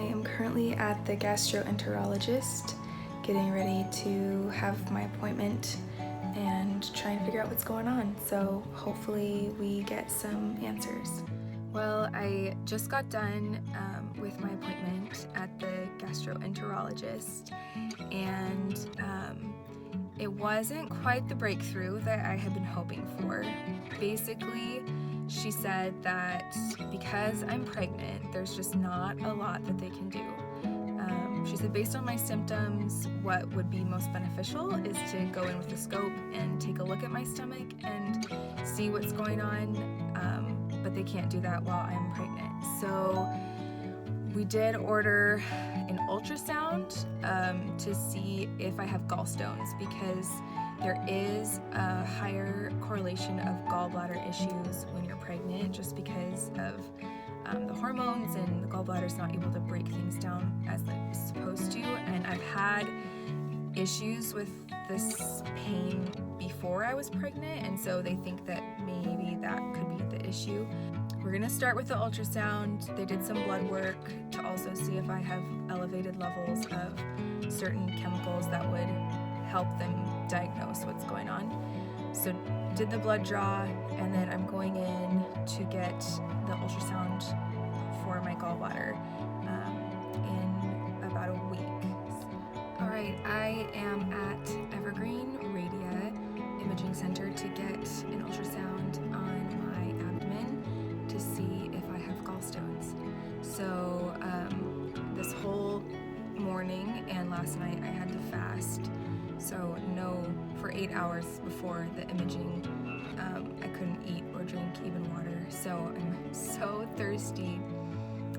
am currently at the gastroenterologist, getting ready to have my appointment and trying to figure out what's going on. So hopefully we get some answers. Well, I just got done with my appointment at the gastroenterologist, and it wasn't quite the breakthrough that I had been hoping for. Basically, she said that because I'm pregnant, there's just not a lot that they can do. She said based on my symptoms, what would be most beneficial is to go in with a scope and take a look at my stomach and see what's going on, but they can't do that while I'm pregnant. So we did order an ultrasound to see if I have gallstones, because there is a higher correlation of gallbladder issues when you're pregnant, just because of the hormones, and the gallbladder is not able to break things down as it's supposed to. And I've had issues with this pain before I was pregnant, and so they think that maybe that could be the issue. We're gonna start with the ultrasound. They did some blood work to also see if I have elevated levels of certain chemicals that would help them diagnose what's going on. So did the blood draw, and then I'm going in to get the ultrasound for my gallbladder in about a week. All right, I am at Evergreen Radia Imaging Center to get an ultrasound on my abdomen to see if I have gallstones. So this whole morning and last night I had to fast. So no, for 8 hours before the imaging, I couldn't eat or drink even water. So I'm so thirsty.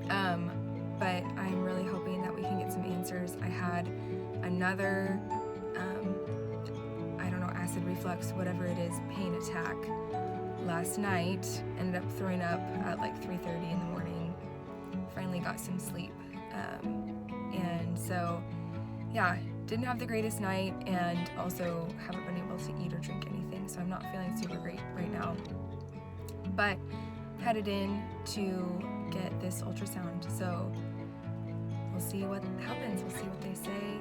But I'm really hoping that we can get some answers. I had another, I don't know, acid reflux, whatever it is, pain attack last night. Ended up throwing up at like 3:30 in the morning. Finally got some sleep. And so, yeah, didn't have the greatest night, and also haven't been able to eat or drink anything, so I'm not feeling super great right now. But headed in to get this ultrasound, so we'll see what happens, we'll see what they say.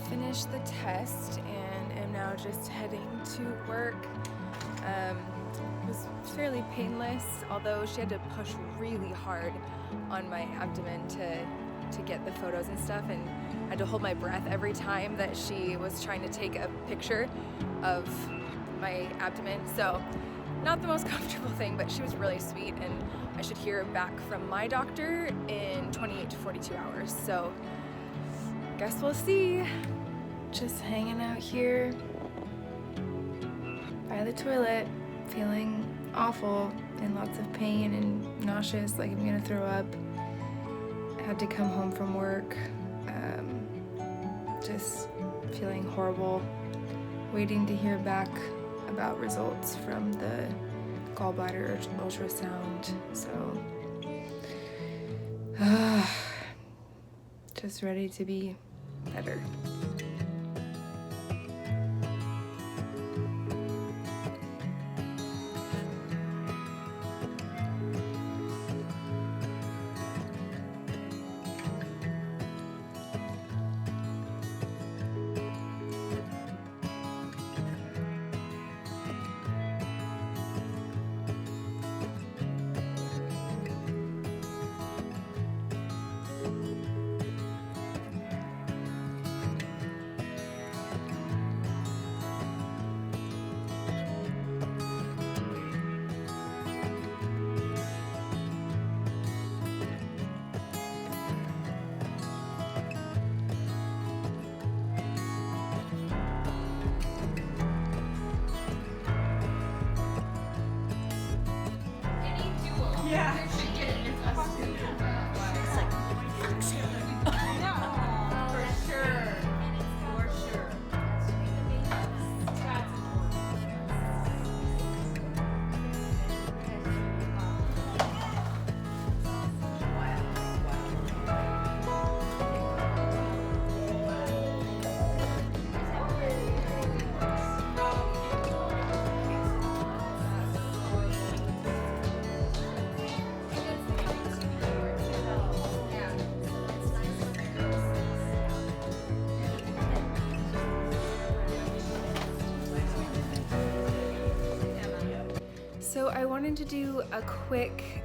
Finished the test and am now just heading to work. It was fairly painless, although she had to push really hard on my abdomen to get the photos and stuff, and I had to hold my breath every time that she was trying to take a picture of my abdomen. So not the most comfortable thing, but she was really sweet, and I should hear back from my doctor in 28 to 42 hours. So guess we'll see. Just hanging out here by the toilet, feeling awful and lots of pain and nauseous, like I'm gonna throw up. Had to come home from work, just feeling horrible, waiting to hear back about results from the gallbladder ultrasound. So just ready to be better. So I wanted to do a quick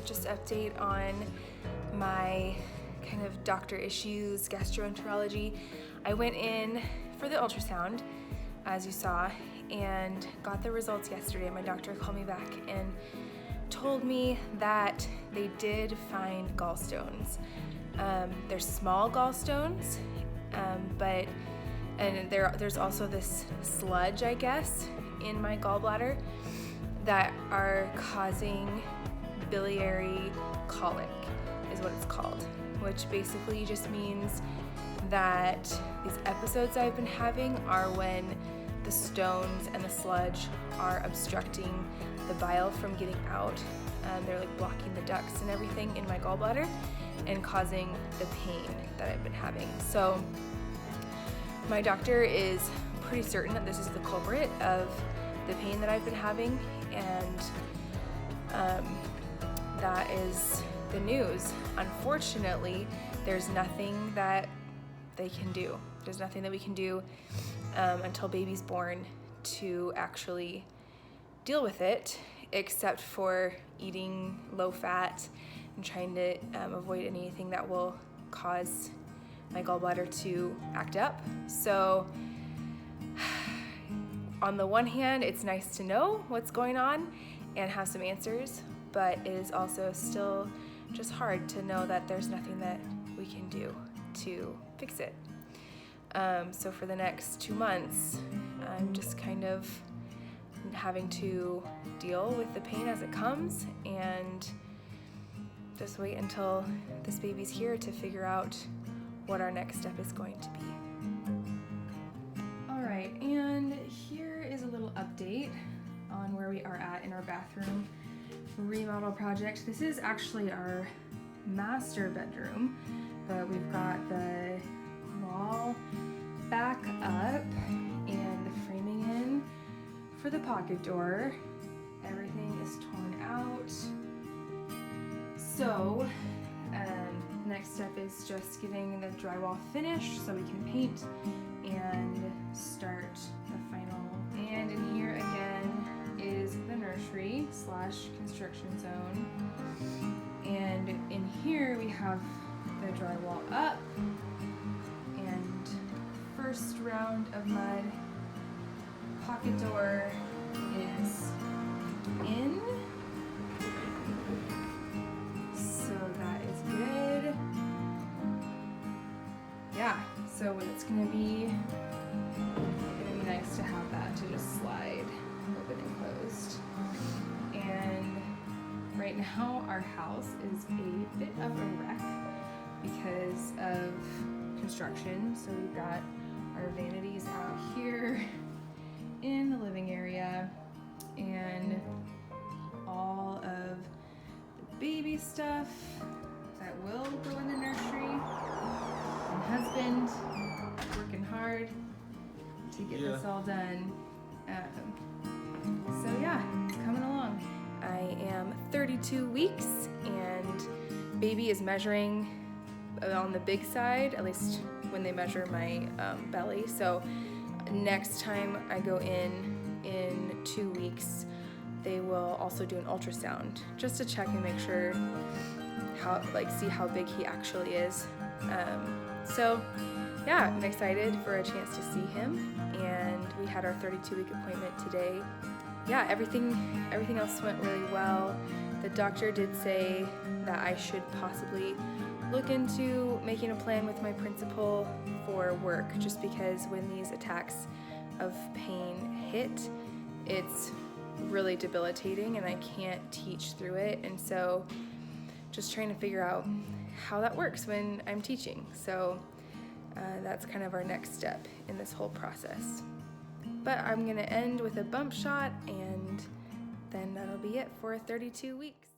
just update on my kind of doctor issues, gastroenterology. I went in for the ultrasound, as you saw, and got the results yesterday. My doctor called me back and told me that they did find gallstones. They're small gallstones, and there's also this sludge, I guess, in my gallbladder that are causing biliary colic, is what it's called, which basically just means that these episodes I've been having are when the stones and the sludge are obstructing the bile from getting out. They're like blocking the ducts and everything in my gallbladder and causing the pain that I've been having. So my doctor is pretty certain that this is the culprit of the pain that I've been having, and that is the news. Unfortunately, there's nothing that they can do. There's nothing that we can do until baby's born to actually deal with it, except for eating low fat and trying to avoid anything that will cause my gallbladder to act up. So on the one hand, it's nice to know what's going on and have some answers, but it is also still just hard to know that there's nothing that we can do to fix it. So for the next 2 months, I'm just kind of having to deal with the pain as it comes and just wait until this baby's here to figure out what our next step is going to be. All right, and here is a little update on where we are at in our bathroom remodel project. This is actually our master bedroom, but we've got the wall back up and the framing in for the pocket door. Everything is torn out. So next step is just getting the drywall finished so we can paint and start the final. And in here again is the nursery / construction zone. And in here we have the drywall up and first round of mud. Pocket door is in. So that is good. Yeah, so it's gonna be nice to have that to just slide open and closed. And right now our house is a bit of a wreck because of construction. So we've got our vanities out here in the living area and all of the baby stuff that will go in the nursery. My husband working hard to get this all done. So yeah, it's coming along. I am 32 weeks and baby is measuring on the big side, at least when they measure my belly. So next time I go in 2 weeks, they will also do an ultrasound just to check and make sure see how big he actually is. So yeah, I'm excited for a chance to see him, and we had our 32-week appointment today. Yeah, everything else went really well. The doctor did say that I should possibly look into making a plan with my principal for work, just because when these attacks of pain hit, it's really debilitating and I can't teach through it. And so just trying to figure out how that works when I'm teaching. So that's kind of our next step in this whole process. But I'm gonna end with a bump shot, and then that'll be it for 32 weeks.